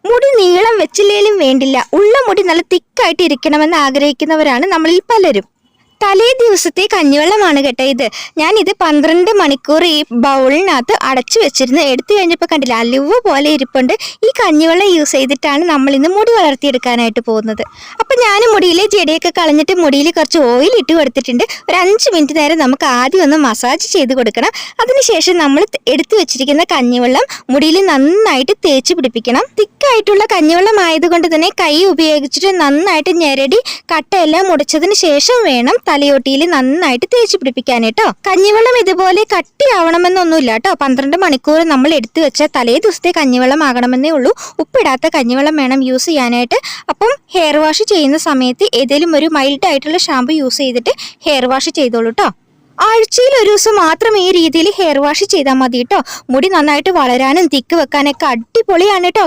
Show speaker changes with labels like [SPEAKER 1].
[SPEAKER 1] മുടി നീളം വെച്ചില്ലേലും വേണ്ടില്ല, ഉള്ള മുടി നല്ല തിക്കായിട്ട് ഇരിക്കണമെന്ന് ആഗ്രഹിക്കുന്നവരാണ് നമ്മളിൽ പലരും. തലേ ദിവസത്തെ കഞ്ഞിവെള്ളമാണ് കേട്ടോ ഇത്. ഞാനിത് 12 മണിക്കൂർ ഈ ബൗളിനകത്ത് അടച്ചു വെച്ചിരുന്ന് എടുത്തു കഴിഞ്ഞപ്പോൾ കണ്ടില്ല, അലുവ പോലെ ഇരിപ്പുണ്ട്. ഈ കഞ്ഞിവെള്ളം യൂസ് ചെയ്തിട്ടാണ് നമ്മൾ ഇന്ന് മുടി വളർത്തിയെടുക്കാനായിട്ട് പോകുന്നത്. അപ്പം ഞാൻ മുടിയിലെ ജടയൊക്കെ കളഞ്ഞിട്ട് മുടിയിൽ കുറച്ച് ഓയിൽ ഇട്ട് കൊടുത്തിട്ടുണ്ട്. ഒരു 5 മിനിറ്റ് നേരം നമുക്ക് ആദ്യം ഒന്ന് മസാജ് ചെയ്ത് കൊടുക്കണം. അതിനുശേഷം നമ്മൾ എടുത്തു വെച്ചിരിക്കുന്ന കഞ്ഞിവെള്ളം മുടിയിൽ നന്നായിട്ട് തേച്ച് പിടിപ്പിക്കണം. തിക്കായിട്ടുള്ള കഞ്ഞിവെള്ളം ആയതുകൊണ്ട് തന്നെ കൈ ഉപയോഗിച്ചിട്ട് നന്നായിട്ട് ഞെരടി കട്ടയെല്ലാം മുടച്ചതിന് ശേഷം വേണം തലയോട്ടിയിൽ നന്നായിട്ട് തേച്ച് പിടിപ്പിക്കാനേട്ടോ. കഞ്ഞിവെള്ളം ഇതുപോലെ കട്ടിയാവണമെന്നൊന്നുമില്ല കേട്ടോ. 12 മണിക്കൂർ നമ്മൾ എടുത്തു വെച്ച തലേ ദിവസത്തെ കഞ്ഞിവെള്ളം ആകണമെന്നേ ഉള്ളൂ. ഉപ്പിടാത്ത കഞ്ഞിവെള്ളം വേണം യൂസ് ചെയ്യാനായിട്ട്. അപ്പം ഹെയർ വാഷ് ചെയ്യുന്ന സമയത്ത് ഏതെങ്കിലും ഒരു മൈൽഡ് ആയിട്ടുള്ള ഷാമ്പു യൂസ് ചെയ്തിട്ട് ഹെയർ വാഷ് ചെയ്തോളൂ കേട്ടോ. ആഴ്ചയിൽ ഒരു ദിവസം മാത്രം ഈ രീതിയിൽ ഹെയർ വാഷ് ചെയ്താൽ മതി കേട്ടോ. മുടി നന്നായിട്ട് വളരാനും തിക്ക് വെക്കാനൊക്കെ അടിപൊളിയാണ് കേട്ടോ.